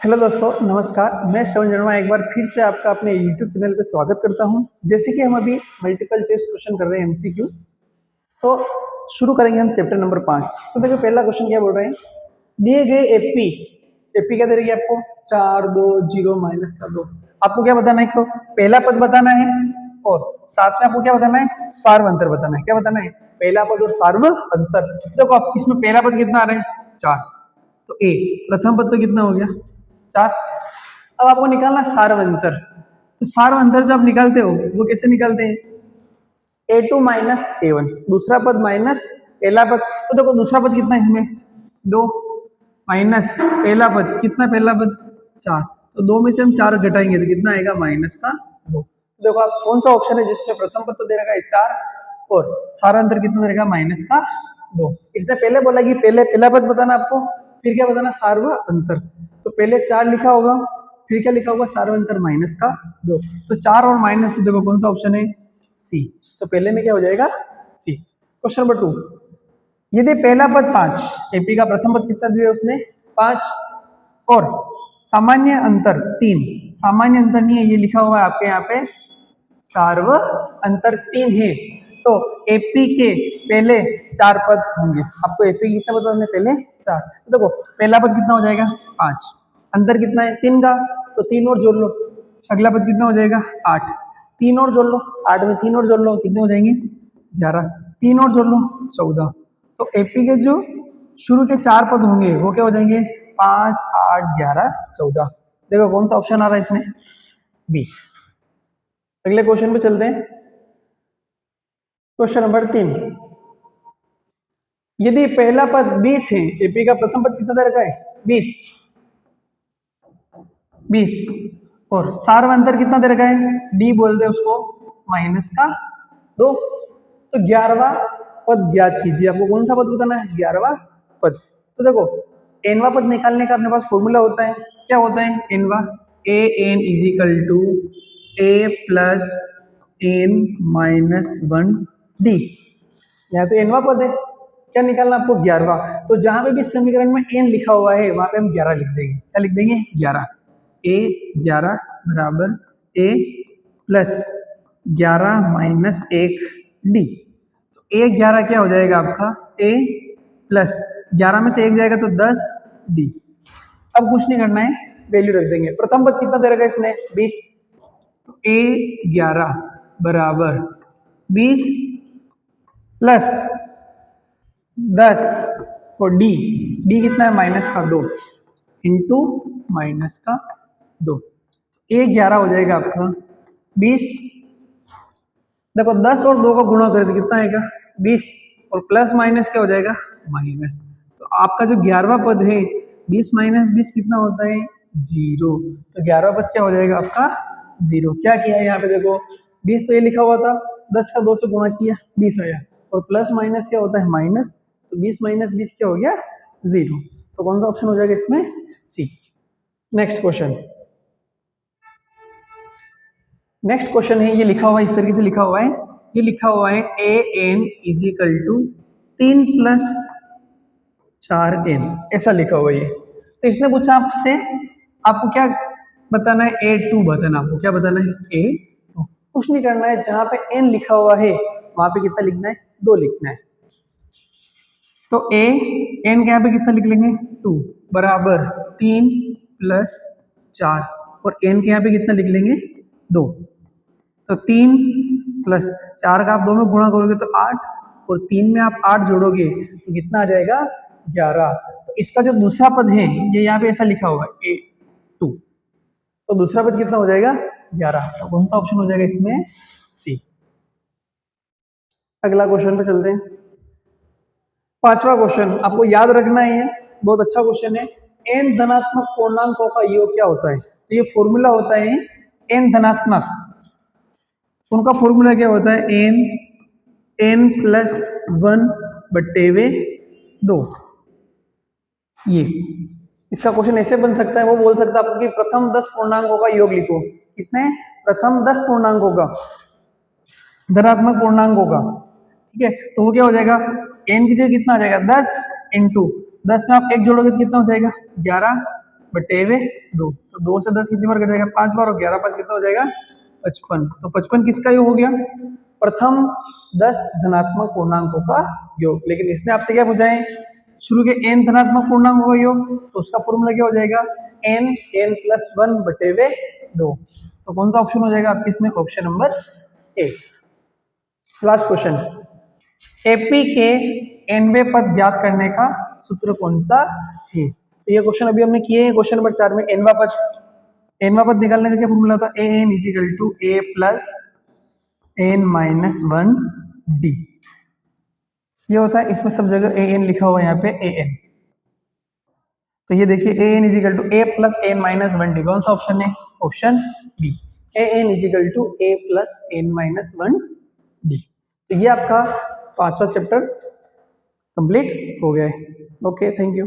Hello दोस्तों, नमस्कार। मैं श्रवण शर्मा एक बार फिर से आपका अपने यूट्यूब चैनल पे स्वागत करता हूं। जैसे कि हम अभी मल्टीपल चॉइस क्वेश्चन कर रहे हैं एमसीक्यू, तो शुरू करेंगे हम चैप्टर नंबर 5। तो देखो पहला क्वेश्चन क्या बोल रहे हैं, दिए गए एपी एपी क्या दे रही है आपको 4 2 0 माइनस का 2। आपको क्या बताना है, एक तो पहला पद बताना है और साथ में आपको क्या बताना है, सार्व अंतर बताना है। क्या बताना है, पहला पद और सार्व अंतर। देखो आप इसमें पहला पद कितना आ रहा है 4, तो ए प्रथम पद तो कितना हो गया 4। अब आपको निकालना सार्व अंतर। तो सार्व अंतर जो आप निकालते हो वो कैसे निकालते हैं, a2 माइनस a1, दूसरा पद माइनस पहला पद। तो देखो दूसरा पद कितना है इसमें 2 माइनस पहला पद कितना, पहला पद 4, तो 2 में से हम 4 घटाएंगे तो कितना आएगा माइनस का 2। तो देखो आप कौन सा ऑप्शन है जिसमें प्रथम पद तो दे रखा है 4 और सारा अंतर कितना दे रखा माइनस का 2। इसने पहले बोला कि पहले पहला पद बताना आपको, फिर क्या बताना सार्व अंतर। तो पहले 4 लिखा होगा, फिर क्या लिखा होगा सार्व अंतर माइनस का 2। तो 4 और माइनस, तो देखो कौन सा ऑप्शन है सी। तो पहले में क्या हो जाएगा सी। क्वेश्चन नंबर 2, यदि पहला पद 5, एपी का प्रथम पद कितना दिया उसने 5 और सामान्य अंतर 3, सामान्य अंतर नहीं है ये लिखा हुआ है आपके यहाँ पे सार्व अंतर 3 है, तो एपी के पहले 4 पद होंगे। आपको एपी कितना पद होंगे पहले 4। तो देखो पहला पद कितना हो जाएगा 5, अंतर कितना है 3 का, तो 3 और जोड़ लो, अगला पद कितना हो जाएगा 8, 3 और जोड़ लो, 8 में 3 और जोड़ लो कितने हो जाएंगे 11, 3 और जोड़ लो 14। तो एपी के जो शुरू के 4 पद होंगे वो क्या हो जाएंगे 5 8 11 14। देखो कौन सा ऑप्शन आ रहा है इसमें बी। अगले क्वेश्चन पे चलते हैं। क्वेश्चन नंबर 3, यदि पहला पद 20 है, एपी का प्रथम पद कितना दे रखा है 20 और सार्व अंतर कितना दे रखा है डी बोलते हैं उसको माइनस का 2। तो 11वां पद ज्ञात कीजिए। आपको कौन सा पद बताना है 11वां पद। तो देखो एनवा पद निकालने का अपने पास फॉर्मूला होता है, क्या होता है एनवा, A N is equal to A plus N minus 1 D. यहाँ तो एनवा पद है, क्या निकालना आपको 11वां। तो जहां पे भी समीकरण में एन लिखा हुआ है वहां पे हम 11 लिख देंगे। क्या लिख देंगे 11, ए 11 बराबर ए प्लस 11 माइनस 1 डी। तो ए 11 क्या हो जाएगा आपका ए प्लस 11 में से 1 जाएगा तो 10 डी। अब कुछ नहीं करना है, वैल्यू रख देंगे। प्रथम पद कितना दे रखा है इसने 20, तो ए 11 बराबर 20 प्लस 10 और डी, डी कितना है माइनस का 2 इंटू माइनस का 2। ए 11 हो जाएगा आपका 20, देखो 10 और 2 का गुणा करें तो कितना आएगा 20 और प्लस माइनस क्या हो जाएगा माइनस। तो आपका जो 11वां पद है 20 माइनस 20 कितना होता है 0। तो 11वां पद क्या हो जाएगा आपका 0। क्या किया है यहाँ पे देखो 20 तो ये लिखा हुआ था, 10 का 2 से गुणा किया 20 आया और प्लस माइनस क्या होता है माइनस, तो 20 माइनस 20 क्या हो गया 0। तो कौन सा ऑप्शन हो जाएगा इसमें सी। नेक्स्ट क्वेश्चन, नेक्स्ट क्वेश्चन है, ये लिखा हुआ है इस तरीके से लिखा हुआ है, ये लिखा हुआ है A N is equal to 3 plus 4n, ऐसा लिखा हुआ है। तो इसने पूछा आपसे आपको क्या बताना है a2 बताना, आपको क्या बताना है a2। कुछ नहीं करना है, जहां पे n लिखा हुआ है वहां पे कितना लिखना है 2 लिखना है। तो a n के यहाँ पे कितना लिख लेंगे 2 बराबर 3 प्लस 4 और n के यहाँ पे कितना लिख लेंगे 2। तो 3 प्लस 4 का आप 2 में गुणा करोगे तो 8 और 3 में आप 8 जोड़ोगे तो कितना आ जाएगा 11। तो इसका जो दूसरा पद है ये यहाँ पे ऐसा लिखा हुआ है a2, तो दूसरा पद कितना हो जाएगा 11। तो कौन सा ऑप्शन हो जाएगा इसमें सी। अगला क्वेश्चन पे चलते हैं। पांचवा क्वेश्चन आपको याद रखना है, बहुत अच्छा क्वेश्चन है। n धनात्मक पूर्णांकों का योग क्या होता है। तो ये फॉर्मूला होता है n धनात्मक, उनका फॉर्मूला क्या होता है n प्लस 1 बट्टे वे 2। ये इसका क्वेश्चन ऐसे बन सकता है, वो बोल सकता है आपको कि प्रथम 10 पूर्णांकों का योग लिखो। कितने प्रथम 10 पूर्णांकों का, धनात्मक पूर्णांकों का, ठीक है। तो वो क्या हो जाएगा n की जगह कितना आ जाएगा 10 इंटू 10 में आप 1 जोड़ोगे तो कितना हो जाएगा 11 बटे में 2, तो 2 से 10 कितनी बार कट जाएगा, 5 बार, और 11 5 कितना हो जाएगा 55। तो 55 किसका योग हो गया, प्रथम 10 धनात्मक पूर्णांकों का योग। लेकिन इसने आपसे क्या पूछा है, शुरू के n धनात्मक पूर्णांकों का योग, तो उसका फॉर्मूला क्या हो जाएगा, n+1 बटे में 2। तो कौन सा ऑप्शन हो जाएगा आपके इसमें, option number A. Last question, AP के nवें पद ज्ञात करने का सूत्र कौन सा है। तो ये क्वेश्चन अभी हमने किए हैं, क्वेश्चन नंबर 4 में एनवा पद निकालने का क्या फॉर्मूला था, A N is equal to A plus N minus 1 D. ये होता है, इसमें सब जगह ए एन लिखा हुआ है, यहाँ पे ए एन। तो ये देखिए A N is equal to A plus N minus 1 D, कौन सा ऑप्शन है, option B, A N is equal to A plus N minus 1 D. तो ये आपका 5वां चैप्टर कंप्लीट हो गया है। Okay, thank you.